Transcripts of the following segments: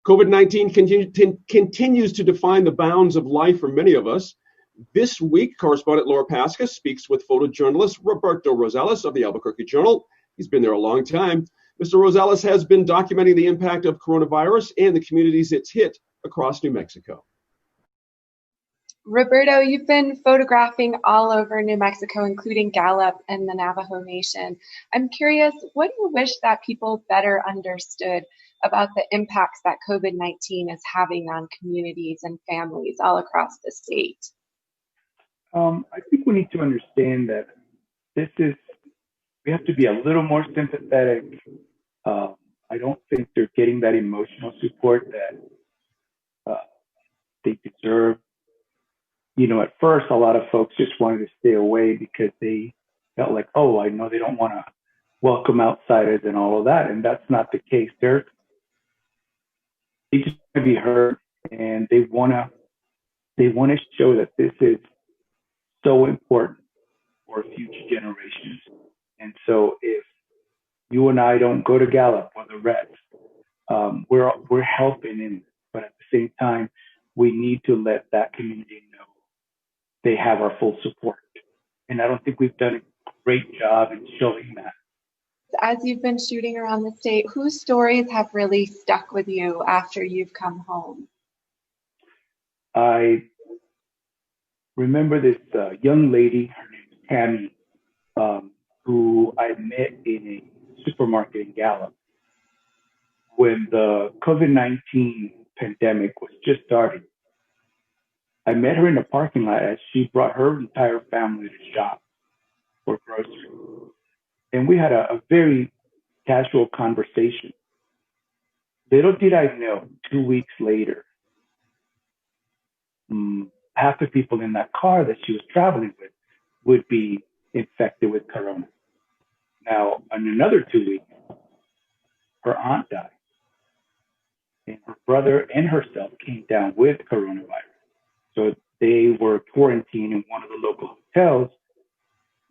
COVID-19 continues to define the bounds of life for many of us. This week, correspondent Laura Pasca speaks with photojournalist Roberto Rosales of the Albuquerque Journal. He's been there a long time. Mr. Rosales has been documenting the impact of coronavirus and the communities it's hit across New Mexico. Roberto, you've been photographing all over New Mexico, including Gallup and the Navajo Nation. I'm curious, what do you wish that people better understood about the impacts that COVID-19 is having on communities and families all across the state? I think we need to understand that we have to be a little more sympathetic. I don't think they're getting that emotional support that they deserve. You know, at first, a lot of folks just wanted to stay away because they felt like, oh, I know they don't want to welcome outsiders and all of that. And that's not the case. They just want to be heard, and they want to show that this is so important for future generations. And so if you and I don't go to Gallup or the rest, we're helping in, but at the same time, we need to let that community know they have our full support. And I don't think we've done a great job in showing that. As you've been shooting around the state, whose stories have really stuck with you after you've come home? I remember this young lady, her name is Tammy, who I met in a supermarket in Gallup when the COVID-19 pandemic was just starting. I met her in the parking lot as she brought her entire family to shop for groceries. And we had a very casual conversation. Little did I know, 2 weeks later, half the people in that car that she was traveling with would be infected with corona. Now, in another 2 weeks, her aunt died. And her brother and herself came down with coronavirus. So they were quarantined in one of the local hotels.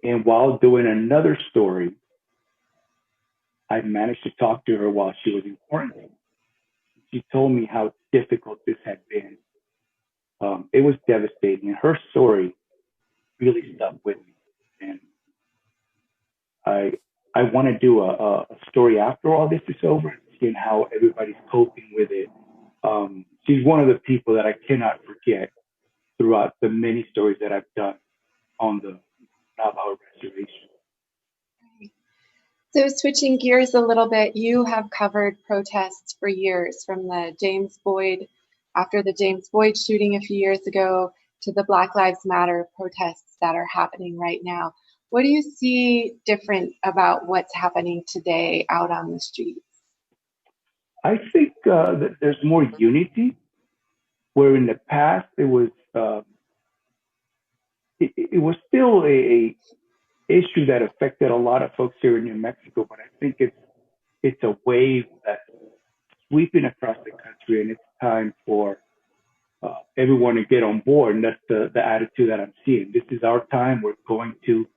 And while doing another story, I managed to talk to her while she was in quarantine. She told me how difficult this had been. It was devastating. And her story really stuck with me. And I want to do a story after all this is over, seeing how everybody's coping with it. She's one of the people that I cannot forget throughout the many stories that I've done on the Navajo reservation. So switching gears a little bit, you have covered protests for years, from after the James Boyd shooting a few years ago, to the Black Lives Matter protests that are happening right now. What do you see different about what's happening today out on the streets? I think that there's more unity, where in the past it was still a issue that affected a lot of folks here in New Mexico, but I think it's a wave that's sweeping across the country, and it's time for everyone to get on board. And that's the attitude that I'm seeing. This is our time. We're going to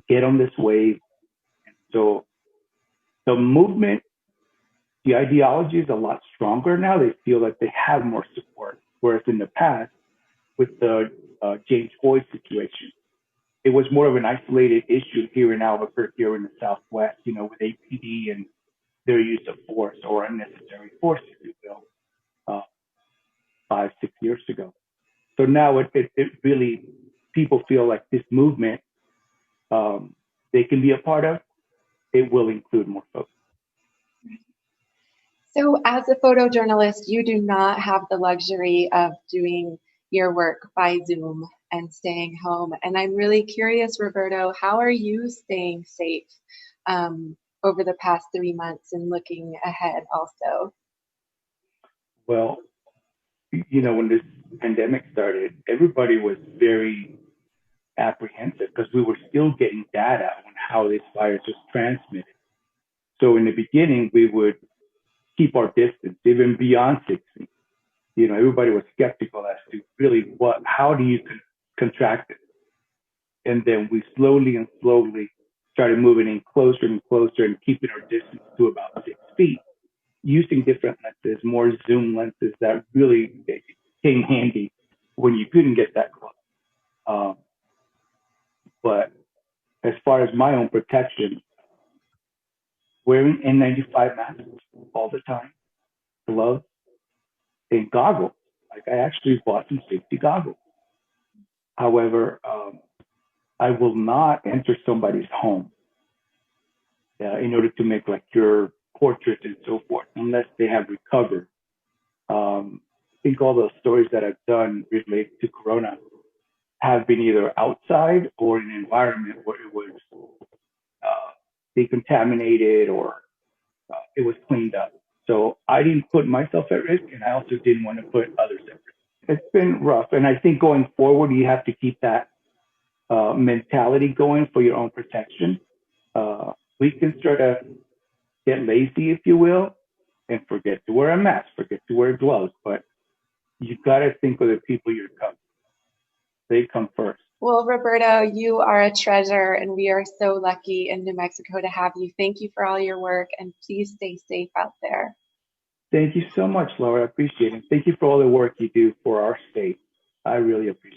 get on this wave. And so the movement, the ideology is a lot stronger now. They feel that they have more support, whereas in the past, with the James Boyd situation, it was more of an isolated issue here in Albuquerque or in the Southwest, with APD and their use of force, or unnecessary force, if you will, 5-6 years ago. So now it really, people feel like this movement they can be a part of. It will include more folks. So as a photojournalist, you do not have the luxury of doing your work by Zoom and staying home. And I'm really curious, Roberto, how are you staying safe over the past 3 months and looking ahead also? Well, when this pandemic started, everybody was very apprehensive because we were still getting data on how this virus was transmitted. So in the beginning, we would keep our distance, even beyond 6 feet. Everybody was skeptical as to really how do you contract it? And then we slowly started moving in closer and closer and keeping our distance to about 6 feet. using different lenses, more zoom lenses that really came handy when you couldn't get that close. But as far as my own protection, wearing N95 masks all the time, gloves, and goggles. Like I actually bought some safety goggles. However, I will not enter somebody's home in order to make like your portraits and so forth, unless they have recovered. I think all those stories that I've done related to Corona have been either outside or in an environment where it was decontaminated or it was cleaned up. So I didn't put myself at risk, and I also didn't want to put others at risk. It's been rough, and I think going forward, you have to keep that mentality going for your own protection. We can sort of get lazy, if you will, and forget to wear a mask, forget to wear gloves, but you got to think of the people you're coming. They come first. Well, Roberto, you are a treasure, and we are so lucky in New Mexico to have you. Thank you for all your work, and please stay safe out there. Thank you so much, Laura. I appreciate it. Thank you for all the work you do for our state. I really appreciate it.